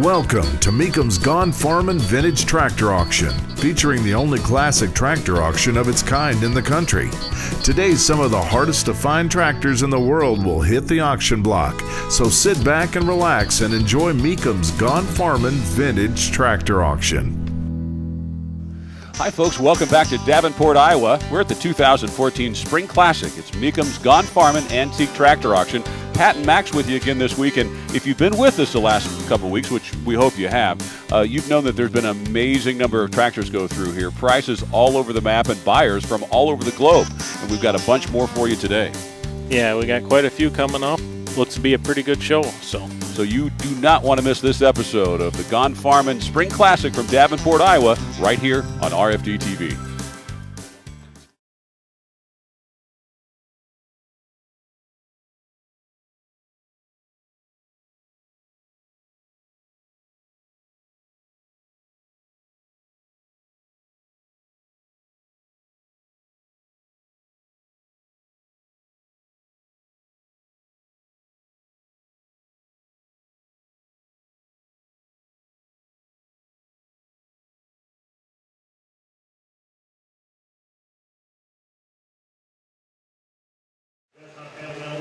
Welcome to Meekum's Gone Farmin' Vintage Tractor Auction, featuring the only classic tractor auction of its kind in the country. Today, some of the hardest to find tractors in the world will hit the auction block, so sit back and relax and enjoy Meekum's Gone Farmin' Vintage Tractor Auction. Hi folks, welcome back to Davenport, Iowa. We're at the 2014 Spring Classic. It's Meekum's Gone Farmin' Antique Tractor Auction. Pat and Max with you again this week, and if you've been with us the last couple of weeks, which we hope you have, you've known that there's been an amazing number of tractors go through here. Prices all over the map and buyers from all over the globe. And we've got a bunch more for you today. Yeah, we got quite a few coming up. Looks to be a pretty good show. So you do not want to miss this episode of the Gone Farmin' Spring Classic from Davenport, Iowa, right here on RFD-TV.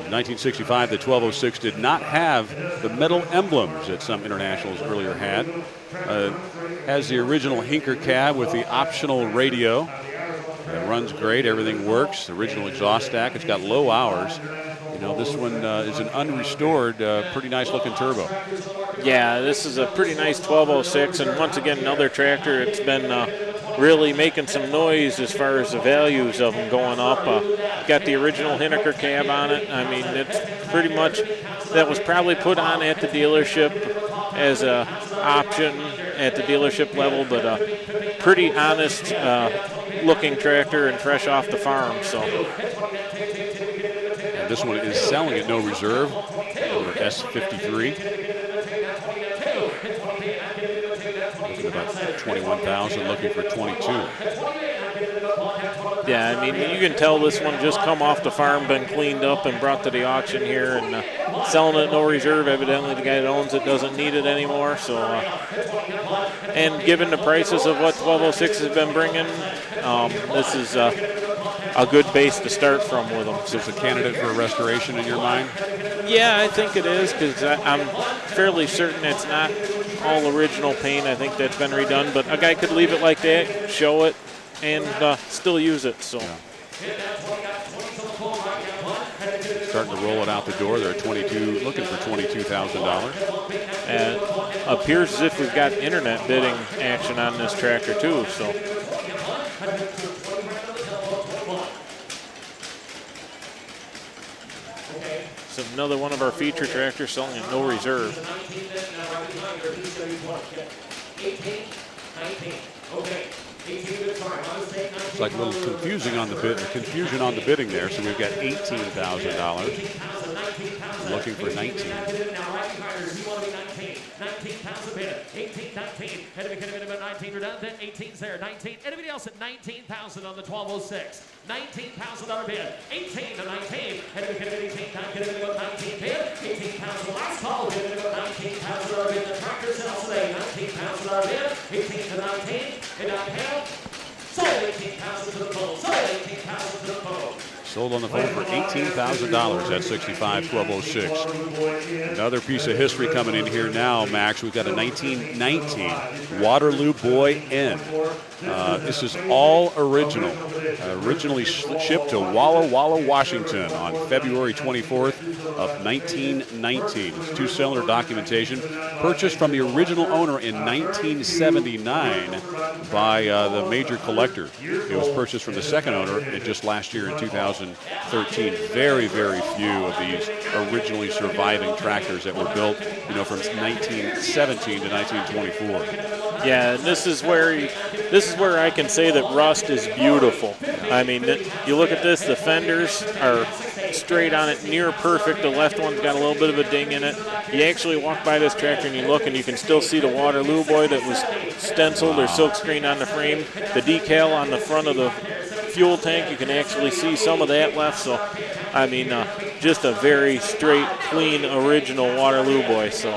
In 1965, the 1206 did not have the metal emblems that some internationals earlier had. Has the original Hinker cab with the optional radio. It runs great, everything works. The original exhaust stack, it's got low hours. You know, this one is an unrestored, pretty nice looking turbo. Yeah, this is a pretty nice 1206, and once again, another tractor. It's been really making some noise as far as the values of them going up. Got the original Hinker cab on it. I mean, it's pretty much, that was probably put on at the dealership as a option at the dealership level, but a pretty honest looking tractor and fresh off the farm. So. And this one is selling at no reserve, or S53. Looking about 21,000, looking for 22. Yeah, I mean, you can tell this one just come off the farm, been cleaned up and brought to the auction here, and selling it no reserve. Evidently, the guy that owns it doesn't need it anymore. So, and given the prices of what 1206 has been bringing, this is a good base to start from with them. Is this a candidate for a restoration in your mind? Yeah, I think it is, because I'm fairly certain it's not all original paint. I think that's been redone, but a guy could leave it like that, show it, and still use it. So. Yeah. Starting to roll it out the door. They're looking for $22,000. And appears as if we've got internet bidding action on this tractor too. So. So another one of our feature tractors selling at no reserve. It's like a little confusing on the confusion on the bidding there. So we've got $18,000. Looking for 19. 19 redundant, 18's there, 19. Anybody else at 19,000 on the 1206? $19,000 bid, 18 to 19. Anybody 19 bid, 18,000 last call. 19,000 bid. The tractor sells today. $19,000 bid, 18 to 19. And down here, sold 18,000 to the pole. Sold 18,000 to the pole. Sold on the phone for $18,000 at 65-1206. Another piece of history coming in here now, Max. We've got a 1919 Waterloo BOYN. This is all original. Originally shipped to Walla Walla, Washington on February 24th of 1919. It's two-cylinder documentation. Purchased from the original owner in 1979 by the major collector. It was purchased from the second owner just last year in 2013. Very, very few of these originally surviving tractors that were built, you know, from 1917 to 1924. Yeah, and this is where I can say that rust is beautiful. I mean, you look at this, the fenders are straight on it, near perfect. The left one's got a little bit of a ding in it. You actually walk by this tractor and you look and you can still see the Waterloo boy that was stenciled or silkscreen on the frame. The decal on the front of the fuel tank, you can actually see some of that left. So, I mean, just a very straight, clean, original Waterloo boy. So,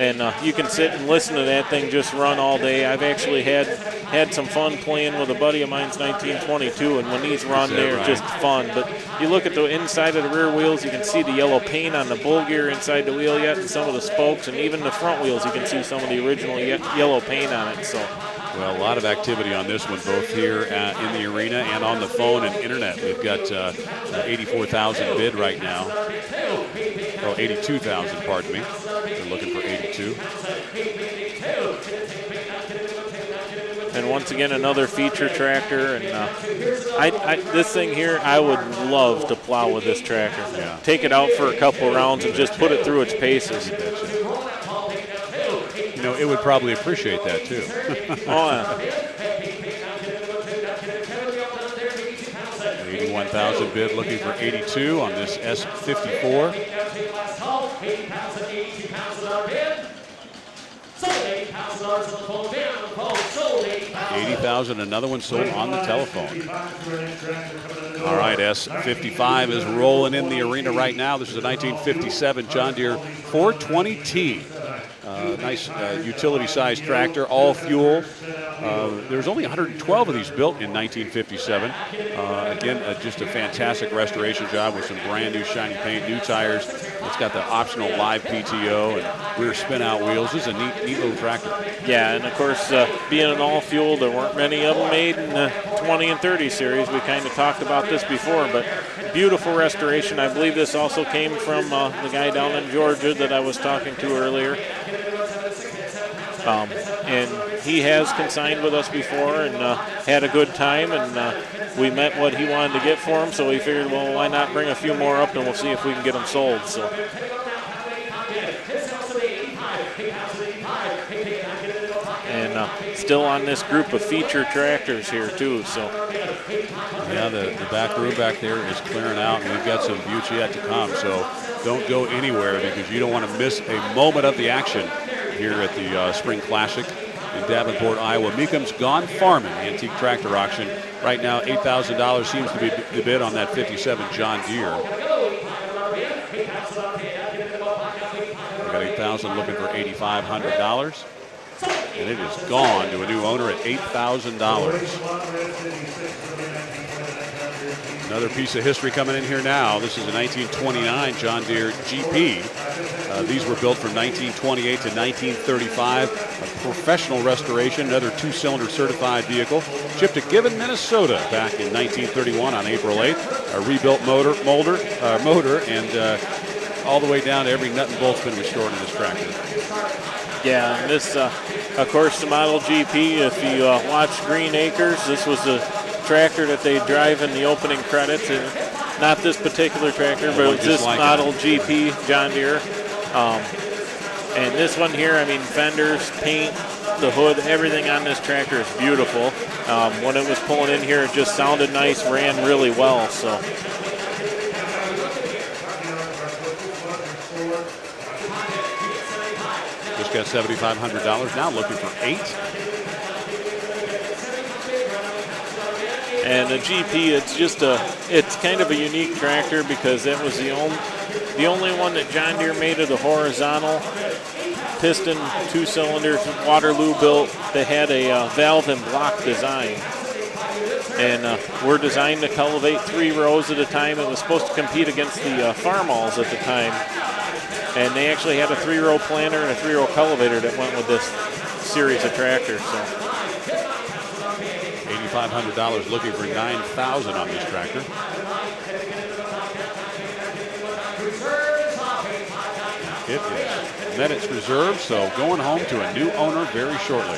And you can sit and listen to that thing just run all day. I've actually had some fun playing with a buddy of mine's 1922, and when these run, they're just fun. But you look at the inside of the rear wheels, you can see the yellow paint on the bull gear inside the wheel yet, and some of the spokes, and even the front wheels, you can see some of the original yellow paint on it. So, well, a lot of activity on this one, both here in the arena and on the phone and internet. We've got 84,000 bid right now. Oh, 82,000, pardon me. They're looking for 82. And once again, another feature tractor. And this thing here, I would love to plow with this tractor. Yeah. Take it out for a couple rounds and just put it through its paces. You know, it would probably appreciate that too. Oh, yeah. 81,000 bid, looking for 82 on this S54. 80,000, another one sold on the telephone. All right, S55 is rolling in the arena right now. This is a 1957 John Deere 420T. Nice utility-sized tractor, all fuel. There's only 112 of these built in 1957. Again, just a fantastic restoration job with some brand new shiny paint, new tires. It's got the optional live PTO and rear spin-out wheels. This is a neat little tractor. Yeah, and of course, being an all-fuel, there weren't many of them made in the 20 and 30 series. We kind of talked about this before, but beautiful restoration. I believe this also came from the guy down in Georgia that I was talking to earlier. And he has consigned with us before and had a good time, and we met what he wanted to get for him, so we figured, well, why not bring a few more up, and we'll see if we can get them sold. So. And still on this group of feature tractors here too. So. Yeah, the back room back there is clearing out, and we've got some beauty yet to come. So don't go anywhere because you don't want to miss a moment of the action here at the Spring Classic in Davenport, Iowa. Meekham's Gone Farmin antique tractor auction. Right now, $8,000 seems to be the bid on that 57 John Deere. We got 8,000 looking for $8,500. And it is gone to a new owner at $8,000. Another piece of history coming in here now. This is a 1929 John Deere GP. These were built from 1928 to 1935. A professional restoration, another two-cylinder certified vehicle. Shipped to Gibbon, Minnesota back in 1931 on April 8th. A rebuilt motor, and all the way down to every nut and bolt's been restored in this tractor. Yeah, and this, of course, the Model GP, if you watch Green Acres, this was the tractor that they drive in the opening credits. And not this particular tractor, but it's this Model GP John Deere. And this one here, I mean, fenders, paint, the hood, everything on this tractor is beautiful. When it was pulling in here, it just sounded nice, ran really well. So. Just got $7,500, now looking for $8,000. And the GP, it's kind of a unique tractor because that was the only one that John Deere made of the horizontal piston, two-cylinder, Waterloo built that had a valve and block design. And we're designed to cultivate 3 rows at a time. It was supposed to compete against the FARMALLs at the time. And they actually had a 3-row planter and a 3-row cultivator that went with this series of tractors. So. $8,500, looking for $9,000 on this tractor. It is met its reserve, so going home to a new owner very shortly.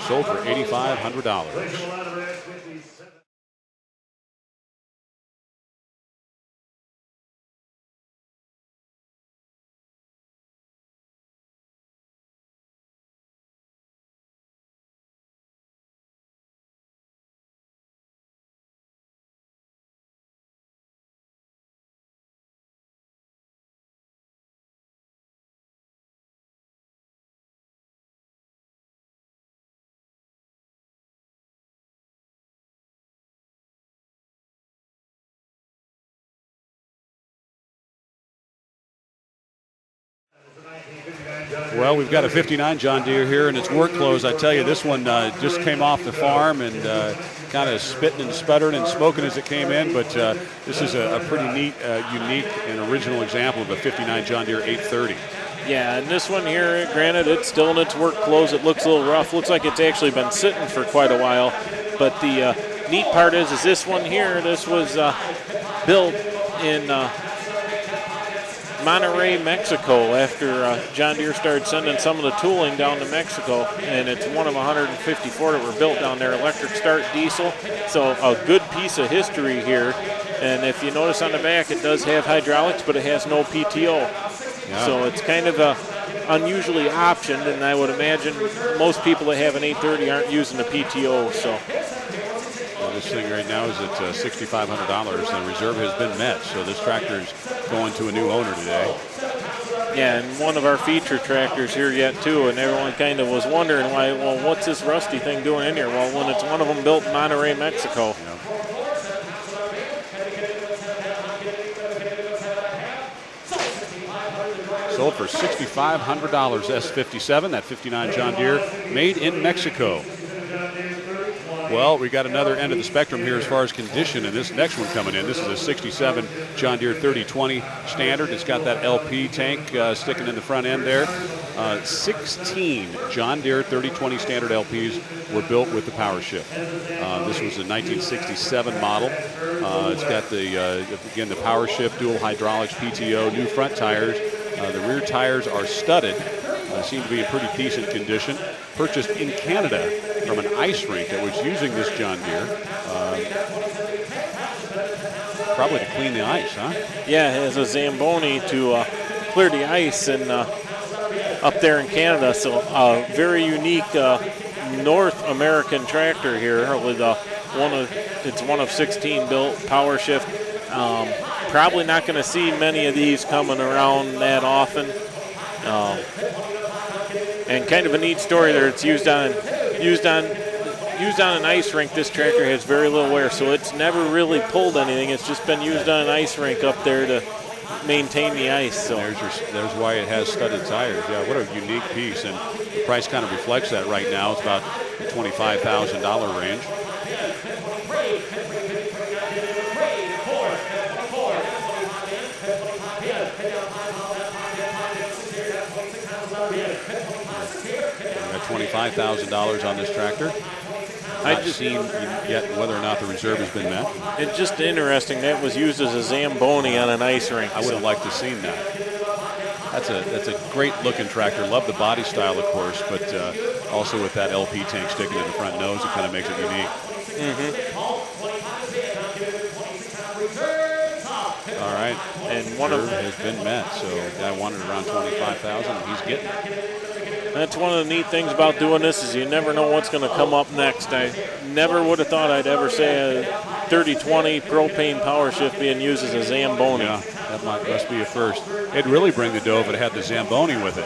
Sold for $8,500. Well, we've got a 59 John Deere here, and it's work clothes. I tell you, this one just came off the farm and kind of spitting and sputtering and smoking as it came in, but this is a pretty neat, unique, and original example of a 59 John Deere 830. Yeah, and this one here, granted, it's still in its work clothes. It looks a little rough. Looks like it's actually been sitting for quite a while. But the neat part is this one here, this was built in Monterrey, Mexico, after John Deere started sending some of the tooling down to Mexico, and it's one of 154 that were built down there, electric start diesel. So a good piece of history here. And if you notice on the back, it does have hydraulics, but it has no PTO. Yeah. So it's kind of unusually optioned, and I would imagine most people that have an 830 aren't using the PTO. So. This thing right now is at $6,500. The reserve has been met, so this tractor is going to a new owner today. Yeah, and one of our feature tractors here yet too, and everyone kind of was wondering why. Well, what's this rusty thing doing in here? Well, when it's one of them built in Monterrey, Mexico. Yeah. Sold for $6,500. S57, that 59 John Deere, made in Mexico. Well, we got another end of the spectrum here as far as condition, and this next one coming in. This is a 67 John Deere 3020 standard. It's got that LP tank sticking in the front end there. 16 John Deere 3020 standard LPs were built with the power shift. This was a 1967 model. It's got the again, the power shift, dual hydraulics, PTO, new front tires. The rear tires are studded. Seem to be in pretty decent condition. Purchased in Canada from an ice rink that was using this John Deere. Probably to clean the ice, huh? Yeah, it has a Zamboni to clear the ice and up there in Canada. So a very unique North American tractor here with it's one of 16 built, power shift. Probably not going to see many of these coming around that often. And kind of a neat story there. It's used on an ice rink. This tractor has very little wear, so it's never really pulled anything. It's just been used on an ice rink up there to maintain the ice. So there's why it has studded tires. Yeah, what a unique piece, and the price kind of reflects that right now. It's about the $25,000 range. $25,000 on this tractor. Not seen yet whether or not the reserve has been met. It's just interesting that was used as a Zamboni on an ice rink. I would have liked to have seen that. That's a great looking tractor. Love the body style, of course, but also with that LP tank sticking in the front nose, it kind of makes it unique. Mm-hmm. All right, and one of has been met. So the guy wanted around $25,000. He's getting it. That's one of the neat things about doing this is you never know what's going to come up next. I never would have thought I'd ever say a 3020 propane power shift being used as a Zamboni. Yeah, that must be a first. It'd really bring the dough if it had the Zamboni with it.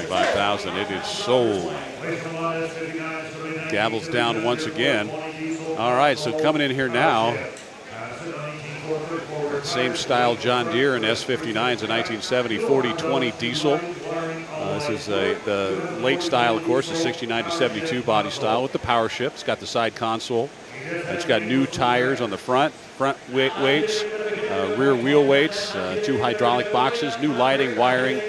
$25,000. It is sold. Gavel's down once again. All right, so coming in here now. Same style John Deere and S59 is a 1970 4020 diesel. This is the late style, of course, the 69 to 72 body style with the power shift. It's got the side console. It's got new tires on the front weights, rear wheel weights, 2 hydraulic boxes, new lighting, wiring.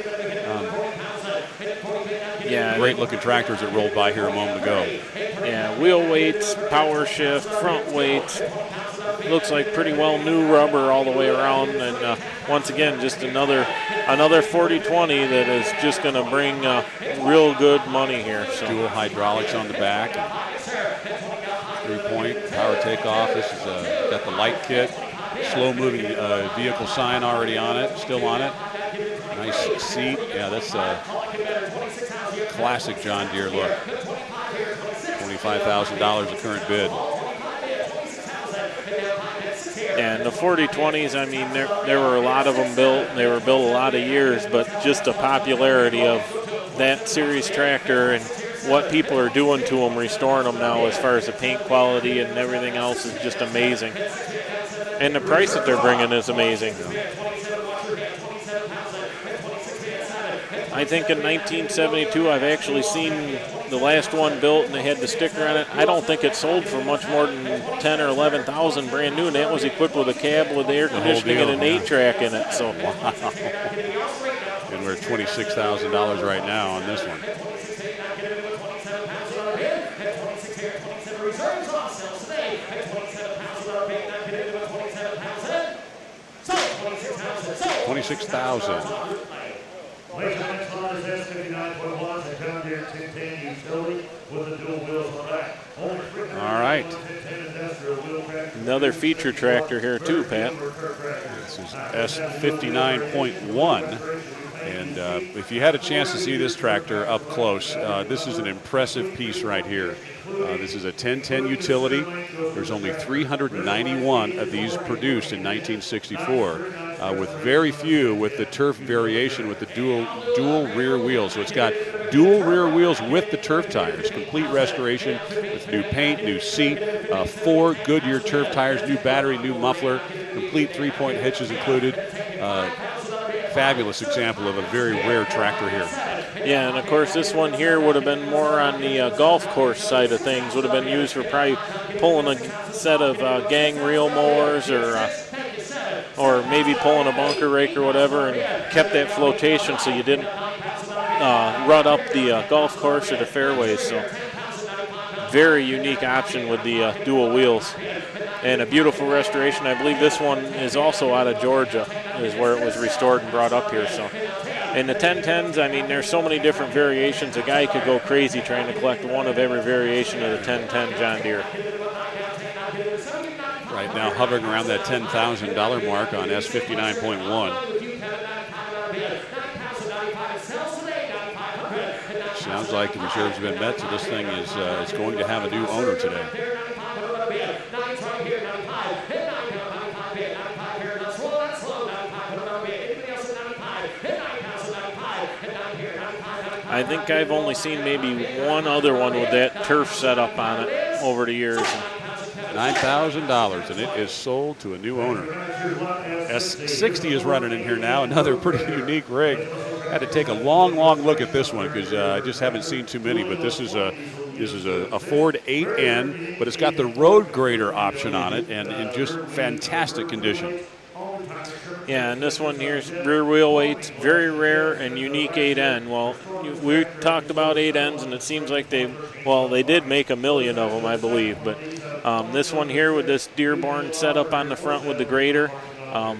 Yeah, great looking tractors that rolled by here a moment ago. Yeah, wheel weights, power shift, front weights. Looks like pretty well new rubber all the way around, and once again, just another 4020 that is just going to bring real good money here. So. Dual hydraulics on the back, 3-point power takeoff. This is got the light kit, slow moving vehicle sign already on it, still on it. Nice seat. Yeah, that's a classic John Deere look. $25,000 the current bid. And the 4020s, I mean, there were a lot of them built. They were built a lot of years, but just the popularity of that series tractor and what people are doing to them, restoring them now as far as the paint quality and everything else is just amazing. And the price that they're bringing is amazing. I think in 1972 I've actually seen the last one built and they had the sticker on it. I don't think it sold for much more than 10 or 11,000 brand new, and that was equipped with a cab with air conditioning and an 8-track in it. So, and we're at $26,000 right now on this one. $26,000. Ladies and gentlemen, is S59.1, the John Deere 1010 utility with the dual wheels on the back. All right. Another feature tractor here too, Pat. This is S59.1. And if you had a chance to see this tractor up close, this is an impressive piece right here. This is a 1010 utility. There's only 391 of these produced in 1964. With very few with the turf variation with the dual rear wheels. So it's got dual rear wheels with the turf tires, complete restoration with new paint, new seat, 4 Goodyear turf tires, new battery, new muffler, complete 3-point hitches included. Fabulous example of a very rare tractor here. Yeah, and of course this one here would have been more on the golf course side of things, would have been used for probably pulling a set of gang reel mowers or maybe pulling a bunker rake or whatever, and kept that flotation so you didn't rut up the golf course or the fairways. So very unique option with the dual wheels. And a beautiful restoration. I believe this one is also out of Georgia, is where it was restored and brought up here. So, and the 1010s, I mean, there's so many different variations. A guy could go crazy trying to collect one of every variation of the 1010 John Deere. Right now hovering around that $10,000 mark on S59.1. Sounds like the reserves have been met, so this thing is going to have a new owner today. I think I've only seen maybe one other one with that turf setup on it over the years. $9,000, and it is sold to a new owner. S60 is running in here now, another pretty unique rig. Had to take a long look at this one because I just haven't seen too many, but this is a Ford 8N, but it's got the road grader option on it and in just fantastic condition. Yeah, and this one here's rear wheel weights, very rare and unique 8N. Well, we talked about 8Ns, and it seems like they did make 1 million of them, I believe. But this one here with this Dearborn setup on the front with the grader,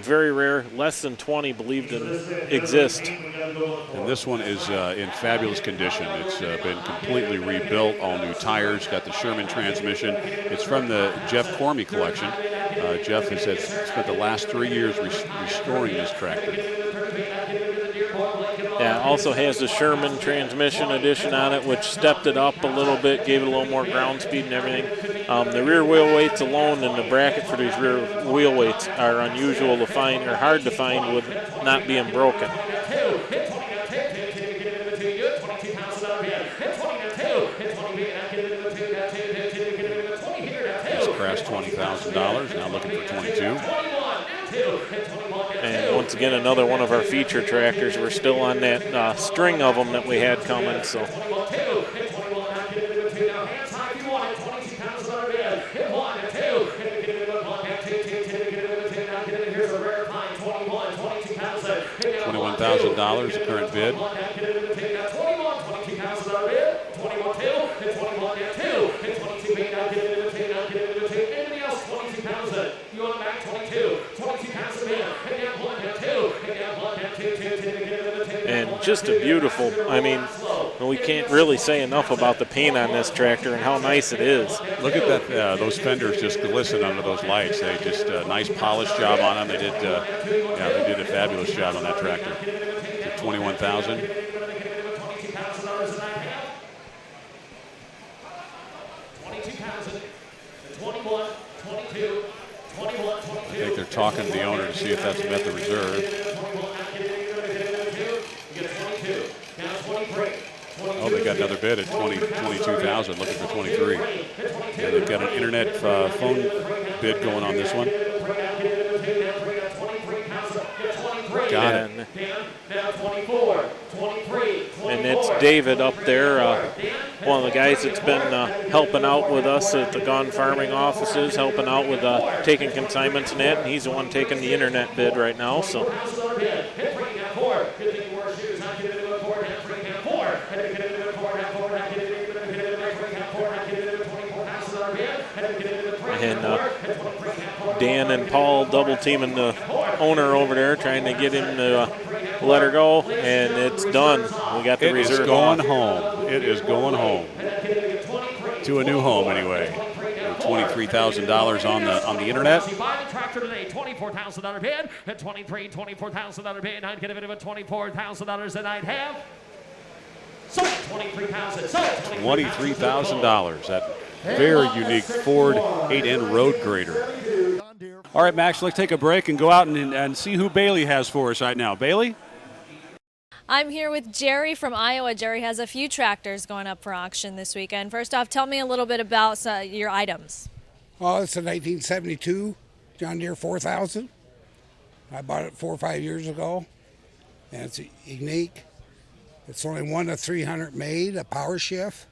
very rare, less than 20 believed to exist. And this one is in fabulous condition. It's been completely rebuilt, all new tires, got the Sherman transmission. It's from the Jeff Cormie collection. Jeff has spent the last 3 years restoring this tractor. Yeah, also has the Sherman transmission edition on it, which stepped it up a little bit, gave it a little more ground speed and everything. The rear wheel weights alone and the bracket for these rear wheel weights are unusual to find or hard to find with not being broken. This crashed $20,000, now looking for 22. And once again, another one of our feature tractors. We're still on that string of them that we had coming. So. $21,000, the current bid. And just a beautiful, I mean, we can't really say enough about the paint on this tractor and how nice it is. Look at that, those fenders just glisten under those lights. They just nice polished job on them. They did a fabulous job on that tractor. $21,000. I think they're talking to the owner to see if that's met the reserve. Oh, they got another bid at $22,000, looking for 23. Yeah, they've got an internet phone bid going on this one. Got it. Now 24, 23, And it's David up there, one of the guys that's been helping out with us at the Gone Farming offices, helping out with taking consignments and that, and he's the one taking the internet bid right now. So. And Dan and Paul double teaming the owner over there, trying to get him to let her go, and it's done. We got the reserve. It is going home. It is going home to a new home anyway. $23,000 on the internet. Buy the tractor today, $24,000 bid at $24,000 bid. I'd get a bit of a $24,000 that I'd have. So $23,000. So $23,000. That very unique Ford 8N road grader. All right, Max, let's take a break and go out and see who Bailey has for us right now. Bailey? I'm here with Jerry from Iowa. Jerry has a few tractors going up for auction this weekend. First off, tell me a little bit about your items. Well, it's a 1972 John Deere 4000. I bought it 4 or 5 years ago, and it's unique. It's only 1 to 300 made, a power shift,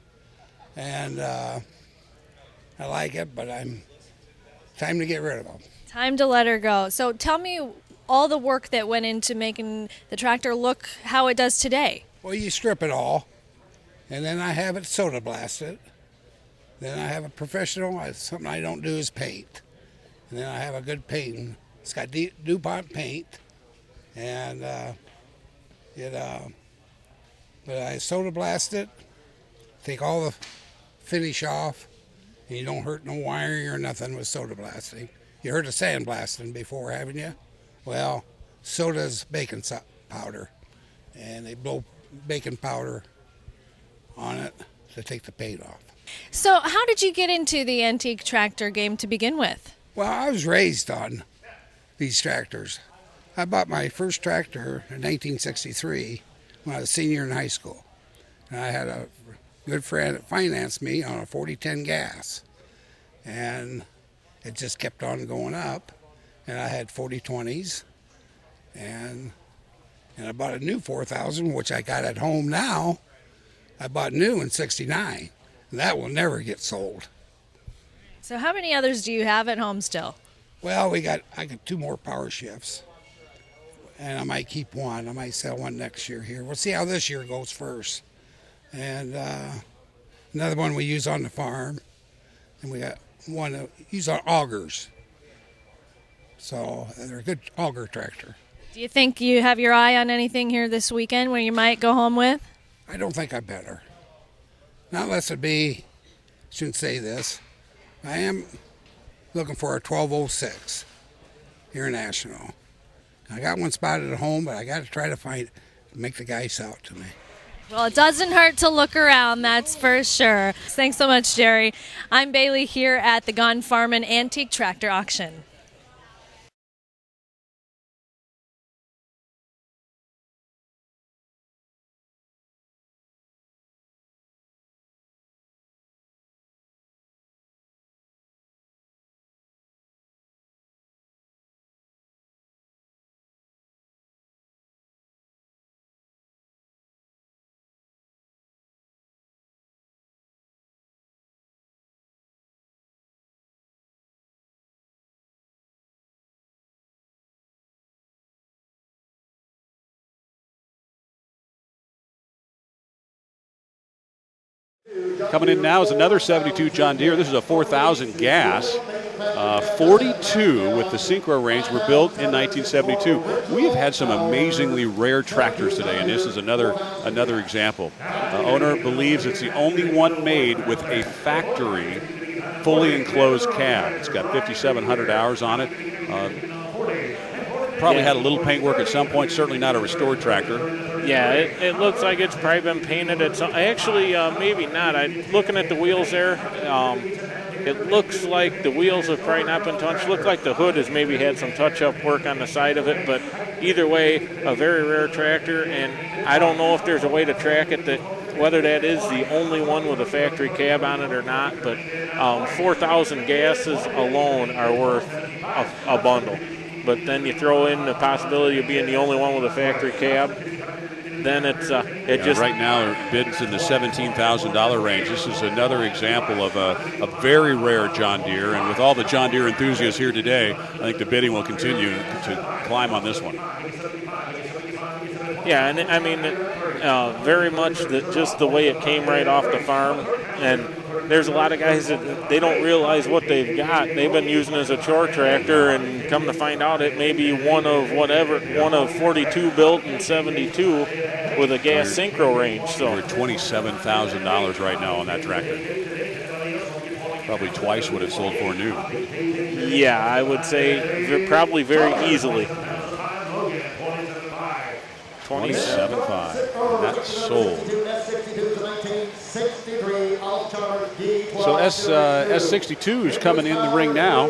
and I like it, but time to get rid of them. Time to let her go. So tell me all the work that went into making the tractor look how it does today. Well, you strip it all, and then I have it soda blasted. Then I have a professional, something I don't do is paint. And then I have a good painting. It's got DuPont paint, and but I soda blast it, take all the finish off, and you don't hurt no wiring or nothing with soda blasting. You heard of sandblasting before, haven't you? Well, soda's baking powder, and they blow baking powder on it to take the paint off. So how did you get into the antique tractor game to begin with? Well, I was raised on these tractors. I bought my first tractor in 1963 when I was a senior in high school. And I had a good friend that financed me on a 4010 gas. And it just kept on going up. And I had 4020s. And I bought a new 4000, which I got at home now. I bought new in 69. And that will never get sold. So how many others do you have at home still? Well, I got 2 more power shifts. And I might keep one. I might sell one next year here. We'll see how this year goes first. And another one we use on the farm. And we got one that use on augers. So they're a good auger tractor. Do you think you have your eye on anything here this weekend where you might go home with? I don't think I better. Not unless it be, shouldn't say this, I am looking for a 1206 International. I got one spotted at home, but I got to try to make the guy sell it to me. Well, it doesn't hurt to look around, that's for sure. Thanks so much, Jerry. I'm Bailey here at the Gone Farmin' Antique Tractor Auction. Coming in now is another 72 John Deere. This is a 4000 gas. 42 with the Synchro range were built in 1972. We have had some amazingly rare tractors today, and this is another example. Owner believes it's the only one made with a factory fully enclosed cab. It's got 5,700 hours on it. Probably had a little paint work at some point, certainly not a restored tractor. Yeah, it looks like it's probably been painted at some, actually maybe not. I'm looking at the wheels there. It looks like the wheels have probably not been touched. Looks like the hood has maybe had some touch-up work on the side of it, but either way, a very rare tractor, and I don't know if there's a way to track it, whether that is the only one with a factory cab on it or not, but 4,000 gases alone are worth a bundle. but then you throw in the possibility of being the only one with a factory cab, then just right now bids in the $17,000 range. This is another example of a very rare John Deere, and with all the John Deere enthusiasts here today, I think the bidding will continue to climb on this one. Yeah, and I mean, very much just the way it came right off the farm. And there's a lot of guys that they don't realize what they've got. They've been using it as a chore tractor, and come to find out it may be one of 42 built in 72 with a gas synchro range. So we're $27,000 right now on that tractor. Probably twice what it sold for new. Yeah, I would say probably very easily. 27.5, and that's sold. So S62 is coming in the ring now.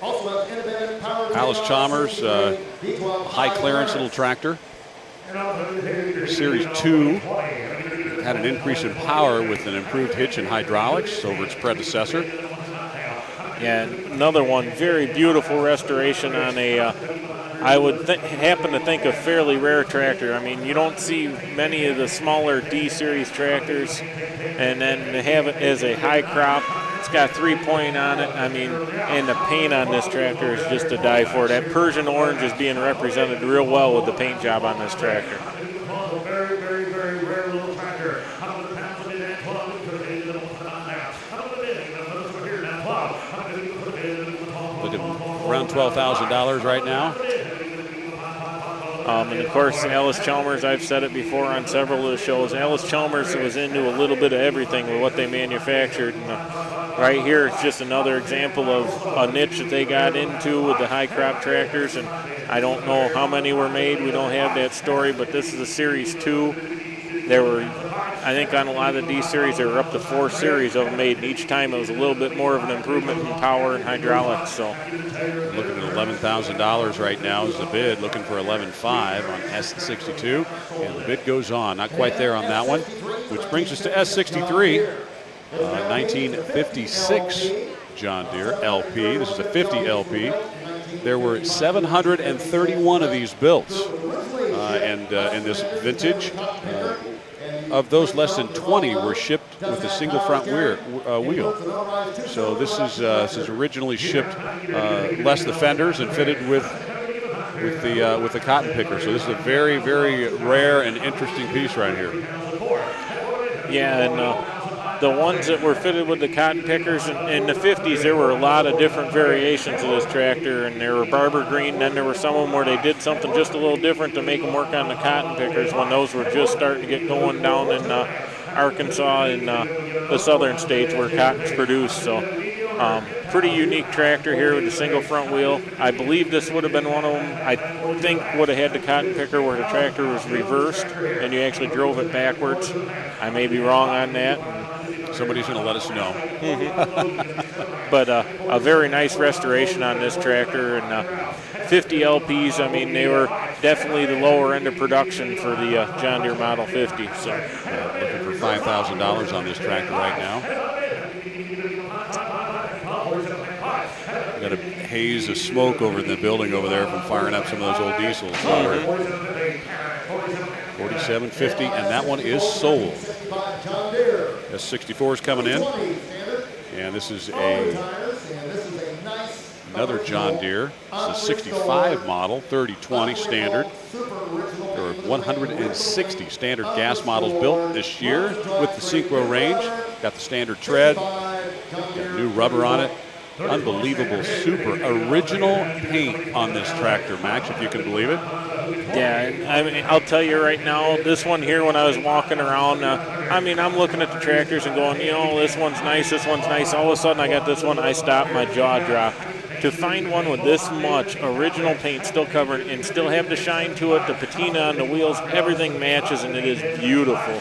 ALLIS Chalmers, high clearance little tractor. Series 2 had an increase in power with an improved hitch and hydraulics over its predecessor. Yeah, another one, very beautiful restoration on a I would happen to think a fairly rare tractor. I mean, you don't see many of the smaller D-Series tractors, and then to have it as a high crop. It's got 3-point on it. I mean, and the paint on this tractor is just to die for. That Persian orange is being represented real well with the paint job on this tractor. Very, very, very rare little tractor. Look at around $12,000 right now. And of course, ALLIS Chalmers, I've said it before on several of the shows, ALLIS Chalmers was into a little bit of everything with what they manufactured. And right here, it's just another example of a niche that they got into with the high crop tractors. And I don't know how many were made. We don't have that story, but this is a Series 2. There were, I think on a lot of the D-Series, there were up to 4 series of them made, and each time it was a little bit more of an improvement in power and hydraulics. So, looking at $11,000 right now is the bid, looking for $11,500 on S62, and the bid goes on. Not quite there on that one, which brings us to S63, 1956 John Deere LP. This is a 50 LP. There were 731 of these built, and in this vintage. Of those, less than 20 were shipped with a single front wheel. So this is originally shipped less the fenders and fitted with the cotton picker. So this is a very, very rare and interesting piece right here. Yeah, and the ones that were fitted with the cotton pickers in the 50s, there were a lot of different variations of this tractor, and there were barber green, and then there were some of them where they did something just a little different to make them work on the cotton pickers when those were just starting to get going down in Arkansas and the southern states where cotton's produced. So pretty unique tractor here with a single front wheel. I believe this would have been one of them, I think, would have had the cotton picker where the tractor was reversed and you actually drove it backwards. I may be wrong on that. Somebody's going to let us know. But a very nice restoration on this tractor, and 50 LPs. I mean, they were definitely the lower end of production for the John Deere Model 50. So looking for $5,000 on this tractor right now. Got a haze of smoke over in the building over there from firing up some of those old diesels. $47.50, and that one is sold. S64 is coming in, and this is another John Deere. It's a 65 model, 3020 standard. There are 160 standard gas models built this year with the synchro range. Got the standard tread, got new rubber on it. Unbelievable, super original paint on this tractor, Max, if you can believe it. Yeah, I mean, I'll tell you right now, this one here, when I was walking around, I mean, I'm looking at the tractors and going, you know, this one's nice, this one's nice. All of a sudden, I got this one, I stopped, my jaw dropped. To find one with this much original paint still covered and still have the shine to it, the patina on the wheels, everything matches, and it is beautiful.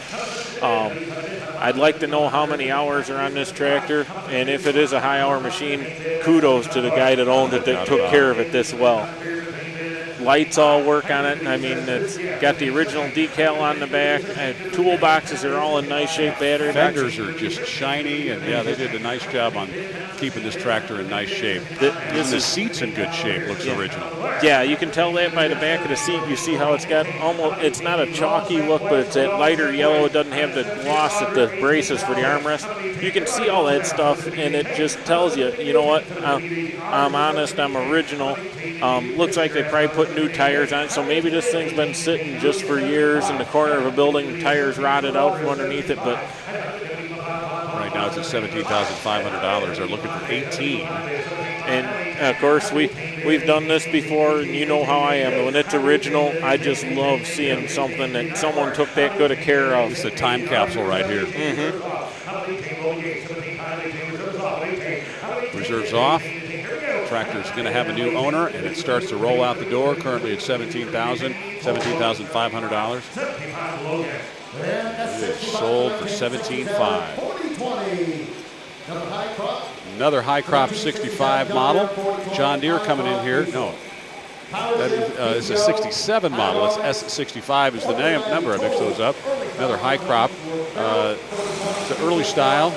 I'd like to know how many hours are on this tractor, and if it is a high-hour machine, kudos to the guy that owned it that took care of it this well. lights all work on it. I mean, it's got the original decal on the back. Toolboxes are all in nice shape. Battery fenders are just shiny, and yeah, they did a nice job on keeping this tractor in nice shape. The seat's in good shape. Looks original. Yeah, you can tell that by the back of the seat. You see how it's got almost, it's not a chalky look, but it's that lighter yellow. It doesn't have the gloss at the braces for the armrest. You can see all that stuff, and it just tells you, you know what, I'm honest, I'm original. Looks like they probably put new tires on it, so maybe this thing's been sitting just for years in the corner of a building, tires rotted out from underneath it, but right now it's at $17,500. They're looking for 18. And of course we've done this before, and you know how I am. When it's original, I just love seeing something that someone took that good of care of. It's a time capsule right here. Reserves off. Tractor's going to have a new owner, and it starts to roll out the door. Currently at $17,500. It is sold for $17,500. Another high crop 65 model. John Deere coming in here. No, that is a 67 model. It's S65 is the number. I mixed those up. Another high crop. It's an early style.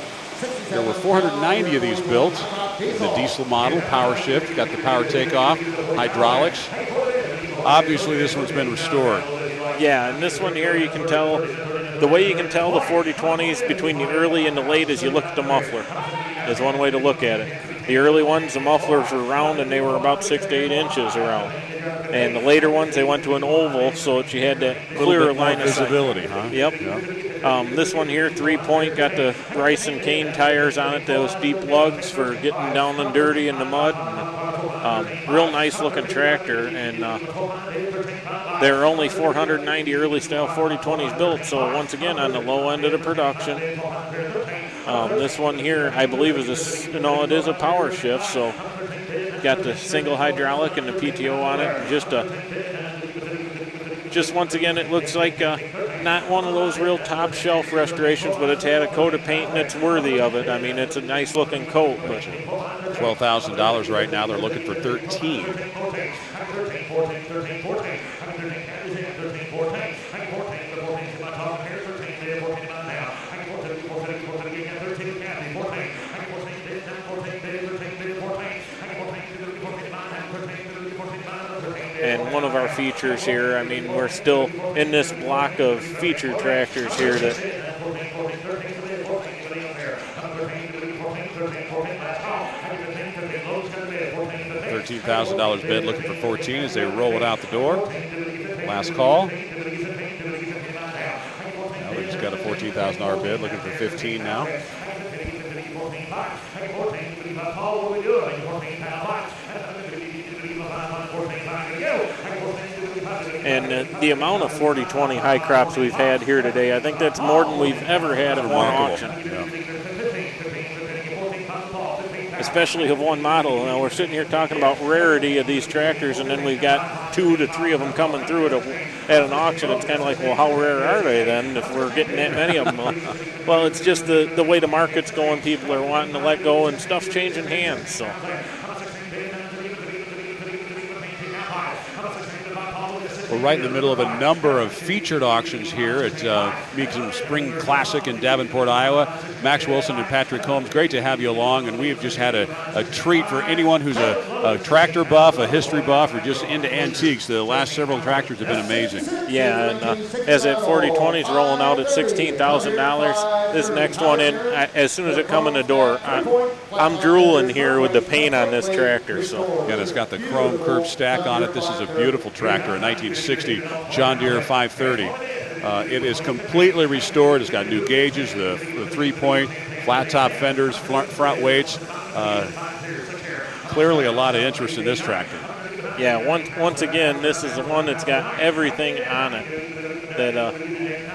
There were 490 of these built. The diesel model, power shift, got the power takeoff, hydraulics. Obviously, this one's been restored. Yeah, and this one here, you can tell, the way you can tell the 4020s between the early and the late is you look at the muffler. Is one way to look at it. The early ones, the mufflers were round and they were about 6 to 8 inches around. And the later ones, they went to an oval so that you had that clearer line of visibility, huh? Yep. This one here, 3-point, got the rice and cane tires on it, those deep lugs for getting down and dirty in the mud. Real nice looking tractor, and there are only 490 early style 4020s built, so once again on the low end of the production. This one here, I believe, is it is a power shift, so got the single hydraulic and the PTO on it. Just once again, it looks like not one of those real top shelf restorations, but it's had a coat of paint and it's worthy of it. I mean, it's a nice looking coat. But $12,000 right now. They're looking for 13. And one of our features here, I mean, we're still in this block of featured tractors here that $13,000 bid, looking for 14 as they roll it out the door. Last call. Now they just got a $14,000 bid, looking for 15 now. And the amount of 40-20 high crops we've had here today, I think that's more than we've ever had at one auction. Yeah. Especially of one model. Now we're sitting here talking about rarity of these tractors, and then we've got 2 to 3 of them coming through at an auction. It's kind of like, well, how rare are they then if we're getting that many of them? Well, it's just the way the market's going. People are wanting to let go, and stuff's changing hands. So. We're right in the middle of a number of featured auctions here at Meek's Spring Classic in Davenport, Iowa. Max Wilson and Patrick Holmes, great to have you along, and we have just had a treat for anyone who's a tractor buff, a history buff, or just into antiques. The last several tractors have been amazing. Yeah, and as that 4020 is rolling out at $16,000, this next one in, as soon as it come in the door, I'm drooling here with the paint on this tractor. So. Yeah, it's got the chrome curved stack on it. This is a beautiful tractor, a 1960 John Deere 530. It is completely restored. It's got new gauges, the 3-point, flat top fenders, front weights. Clearly a lot of interest in this tractor. Yeah, once again, this is the one that's got everything on it that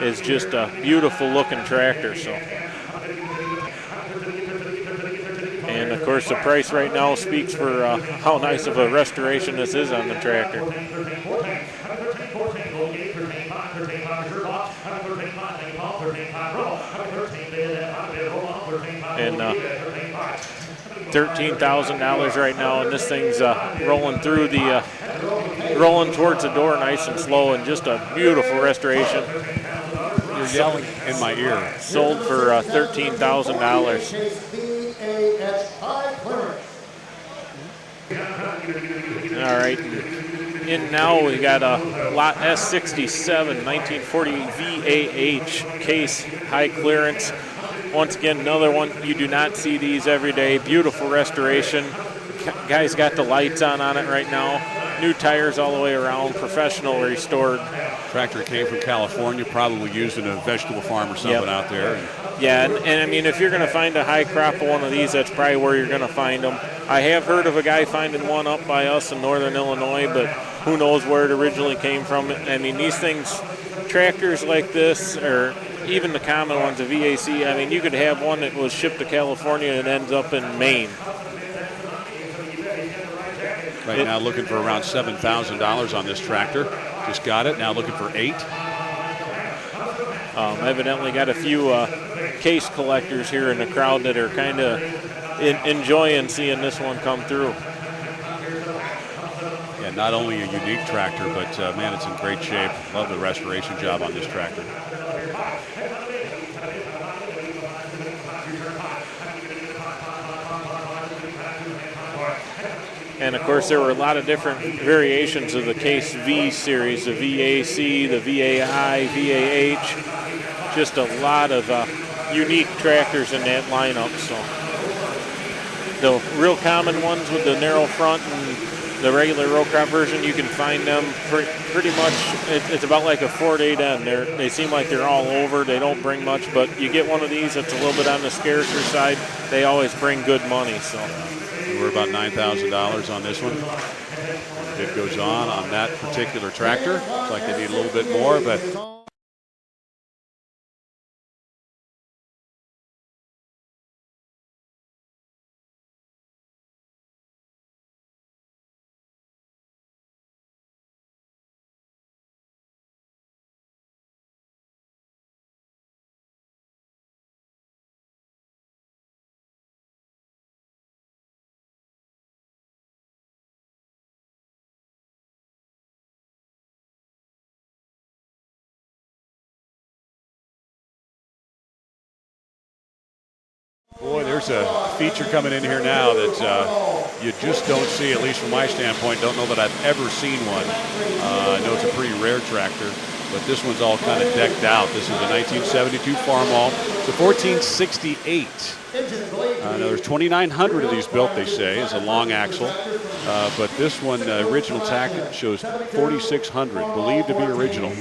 is just a beautiful looking tractor. So, and of course the price right now speaks for how nice of a restoration this is on the tractor. And $13,000 right now, and this thing's rolling through rolling towards the door nice and slow, and just a beautiful restoration. You're yelling in my ear. Sold for $13,000. All right. In now we got a lot S67 1940 VAH case, high clearance. Once again, another one. You do not see these every day. Beautiful restoration. Guy's got the lights on it right now. New tires all the way around. Professional restored. Tractor came from California, probably used in a vegetable farm or something out there. Yeah, and I mean, if you're going to find a high crop of one of these, that's probably where you're going to find them. I have heard of a guy finding one up by us in northern Illinois, but who knows where it originally came from. I mean, these things, tractors like this, or even the common ones, the VAC, I mean, you could have one that was shipped to California and ends up in Maine. Right now looking for around $7,000 on this tractor. Just got it, now looking for $8,000. Evidently got a few case collectors here in the crowd that are kind of enjoying seeing this one come through. Yeah, not only a unique tractor, but man, it's in great shape. Love the restoration job on this tractor. And of course, there were a lot of different variations of the Case V series, the VAC, the VAI, VAH. Just a lot of unique tractors in that lineup. So the real common ones with the narrow front and the regular row crop version, you can find them pretty much. It's about like a 4-8 end. They seem like they're all over. They don't bring much, but you get one of these that's a little bit on the scarcer side, they always bring good money. So. We're about $9,000 on this one. Bid goes on that particular tractor. Looks like they need a little bit more, but boy, there's a feature coming in here now that you just don't see, at least from my standpoint. Don't know that I've ever seen one. I know it's a pretty rare tractor, but this one's all kind of decked out. This is a 1972 Farmall. It's a 1468. There's 2,900 of these built, they say, is a long axle. But this one, original tach shows 4,600, believed to be original.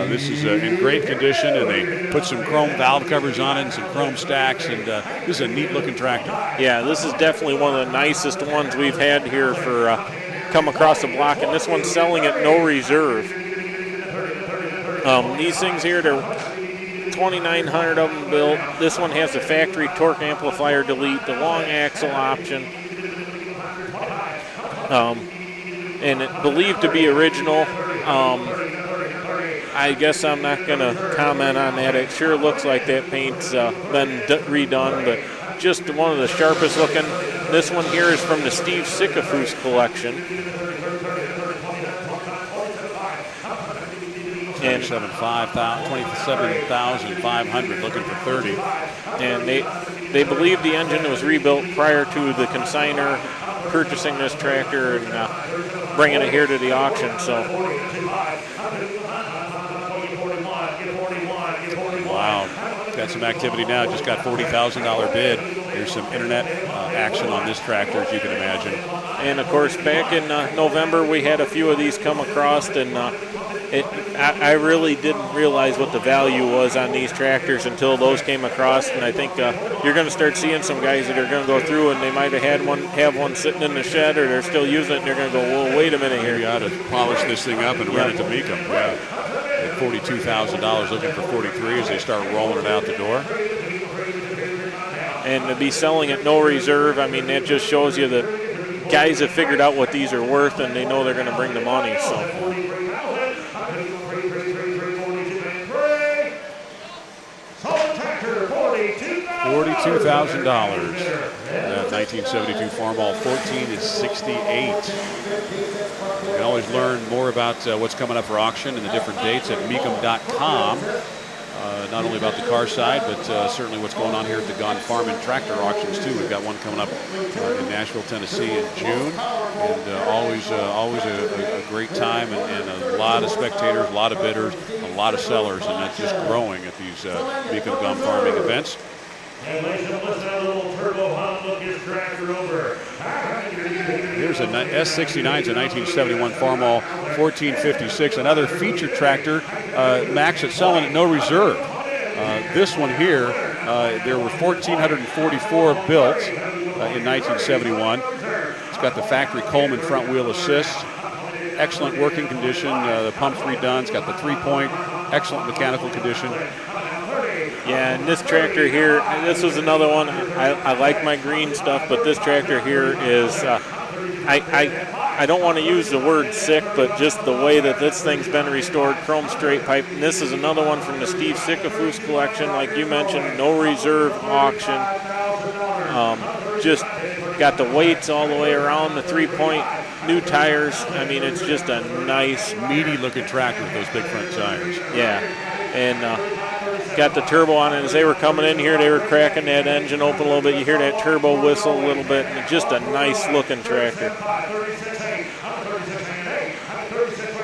This is in great condition, and they put some chrome valve covers on it and some chrome stacks, and this is a neat-looking tractor. Yeah, this is definitely one of the nicest ones we've had here for come across the block, and this one's selling at no reserve. These things here, they're 2,900 of them built. This one has the factory torque amplifier delete, the long axle option, and it believed to be original. I guess I'm not going to comment on that. It sure looks like that paint's been redone, but just one of the sharpest looking. This one here is from the Steve Sickafus collection. And 27,500, looking for 30. And they believe the engine was rebuilt prior to the consignor purchasing this tractor and bringing it here to the auction. So, wow, got some activity now. Just got $40,000 bid. There's some internet action on this tractor, as you can imagine. And of course, back in November, we had a few of these come across, and I really didn't realize what the value was on these tractors until those came across. And I think you're going to start seeing some guys that are going to go through, and they might have one sitting in the shed, or they're still using it, and they're going to go, well, wait a minute here. You got to polish this thing up and run it to Mecum. Yeah. At $42,000, looking for 43 as they start rolling it out the door. And to be selling at no reserve, I mean, that just shows you that guys have figured out what these are worth, and they know they're going to bring the money. So. $42,000. That 1972 Farmall 14-68. You can always learn more about what's coming up for auction and the different dates at Mecum.com. Not only about the car side, but certainly what's going on here at the Gone Farmin tractor auctions too. We've got one coming up in Nashville, Tennessee in June, and always a great time and a lot of spectators, a lot of bidders, a lot of sellers, and that's just growing at these Mecum Gone Farming events. And ladies and gentlemen, that little turbo hum look his tractor over. Here's a S69, it's a 1971 Farmall 1456, another feature tractor, Max, that's selling at no reserve. This one here, there were 1,444 built in 1971. It's got the factory Coleman front wheel assist, excellent working condition, the pump's redone, it's got the 3-point, excellent mechanical condition. Yeah, and this tractor here, this was another one. I like my green stuff, but this tractor here is, I don't want to use the word sick, but just the way that this thing's been restored, chrome straight pipe. And this is another one from the Steve Sickafus collection, like you mentioned, no reserve auction. Just got the weights all the way around, the 3-point, new tires. I mean, it's just a nice, meaty looking tractor with those big front tires. Yeah, and got the turbo on it. As they were coming in here, they were cracking that engine open a little bit. You hear that turbo whistle a little bit, and just a nice looking tractor.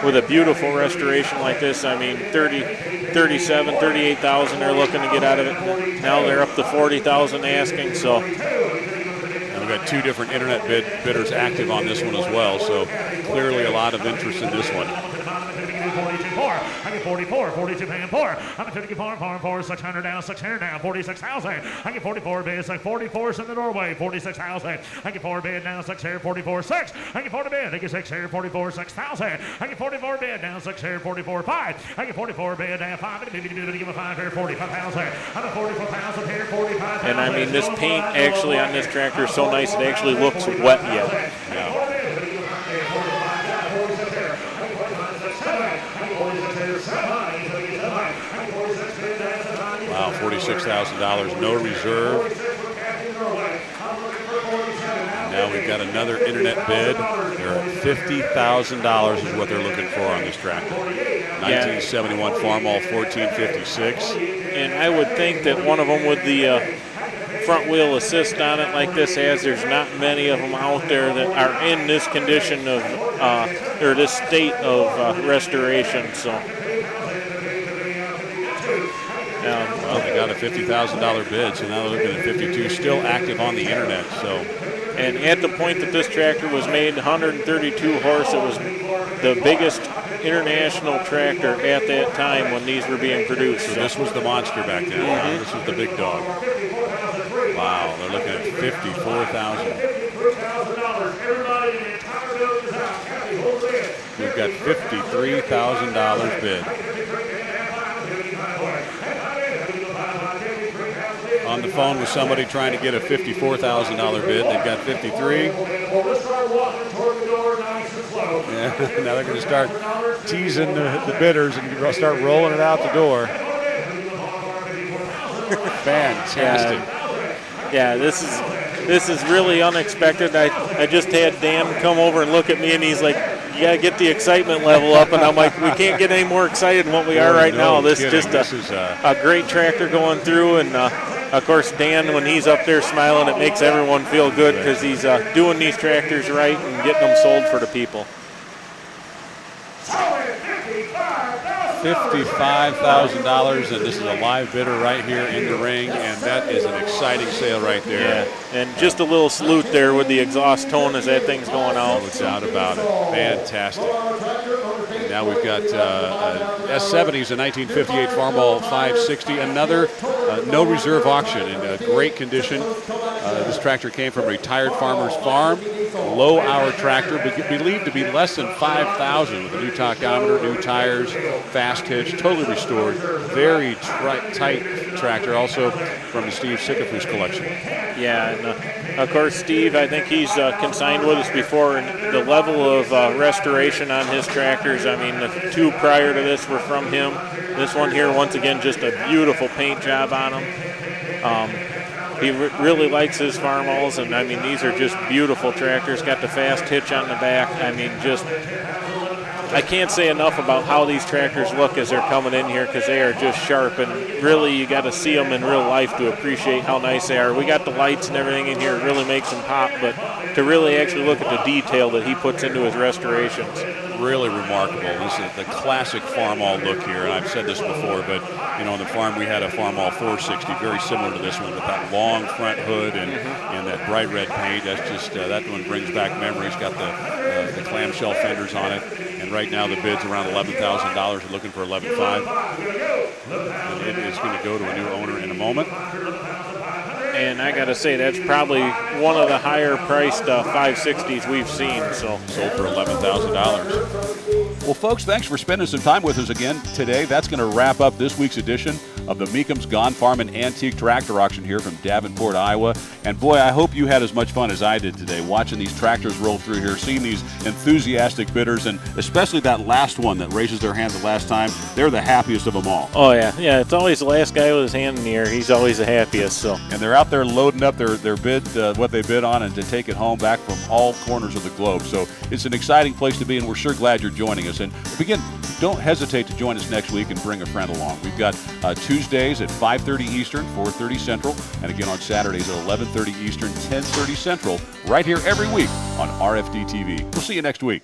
With a beautiful restoration like this, I mean, 37, 38,000 they're looking to get out of it. Now they're up to 40,000 asking, so. And we've got two different internet bidders active on this one as well, so clearly a lot of interest in this one. I get 44, 42 paying 4. I'm at 54, 600 down, 600 down, 46,000. I get 44 bids, like 44's in the doorway, 46,000. I get 4 bid down, 6 here, 44, 6. I get 40 bid, I get 6 here, 44, 6,000. I get 44 bid down, 6 here, 44, 5. I get 44 bid down, 5. Give me 5 here, 45,000. I'm at 44,000 here, 45,000. And I mean, this paint actually on this tractor is so nice, it actually looks wet yet. Yeah. Wow, $46,000, no reserve. And now we've got another internet bid. They're at $50,000 is what they're looking for on this tractor. 1971 Farmall 1456. And I would think that one of them with the front wheel assist on it like this has, there's not many of them out there that are in this condition of, or this state of restoration, so. Well, they got a $50,000 bid, so now they're looking at 52, still active on the internet. So, and at the point that this tractor was made, 132 horse, it was the biggest international tractor at that time when these were being produced. So this was the monster back then. Mm-hmm. This was the big dog. Wow, they're looking at $54,000. We've got $53,000 bid. On the phone with somebody trying to get a $54,000 bid. They've got 53. Yeah, now they're going to start teasing the bidders and start rolling it out the door. Fantastic. Yeah, this is really unexpected. I just had Dan come over and look at me, and he's like, you got to get the excitement level up. And I'm like, we can't get any more excited than what we are right now. This is just a great tractor going through. And, of course, Dan, when he's up there smiling, it makes everyone feel good because he's doing these tractors right and getting them sold for the people. $55,000, and this is a live bidder right here in the ring, and that is an exciting sale right there. Yeah, and just a little salute there with the exhaust tone as that thing's going out. No doubt about it. Fantastic. And now we've got S70s, a 1958 Farmall 560, another no reserve auction in great condition. This tractor came from Retired Farmers Farm, low hour tractor, believed to be less than 5,000 with a new tachometer, new tires, fast hitch, totally restored. Very tight tractor, also from the Steve Sickafus collection. Yeah, and of course, Steve, I think he's consigned with us before, and the level of restoration on his tractors, I mean, the two prior to this were from him. This one here, once again, just a beautiful paint job on them. he really likes his Farmalls, and I mean, these are just beautiful tractors. Got the fast hitch on the back. I mean, just I can't say enough about how these tractors look as they're coming in here, because they are just sharp, and really you got to see them in real life to appreciate how nice they are. We got the lights and everything in here, it really makes them pop, but to really actually look at the detail that he puts into his restorations. Really remarkable. This is the classic Farmall look here, and I've said this before, but you know, on the farm we had a Farmall 460, very similar to this one, with that long front hood and that bright red paint. That's just that one brings back memories. Got the clamshell fenders on it, and right now the bid's around $11,000. We're looking for $11,500, and it is going to go to a new owner in a moment. And I got to say, that's probably one of the higher priced 560s we've seen. So sold for $11,000. Well, folks, thanks for spending some time with us again today. That's going to wrap up this week's edition of the Meekham's Gone Farmin' Antique Tractor Auction here from Davenport, Iowa. And boy, I hope you had as much fun as I did today watching these tractors roll through here, seeing these enthusiastic bidders, and especially that last one that raises their hand the last time. They're the happiest of them all. Oh, yeah. Yeah, it's always the last guy with his hand in the air. He's always the happiest. So. And they're out there loading up their bid, what they bid on, and to take it home back from all corners of the globe. So it's an exciting place to be, and we're sure glad you're joining us. And again, don't hesitate to join us next week and bring a friend along. We've got Tuesdays at 5:30 Eastern, 4:30 Central, and again on Saturdays at 11:30 Eastern, 10:30 Central, right here every week on RFD-TV. We'll see you next week.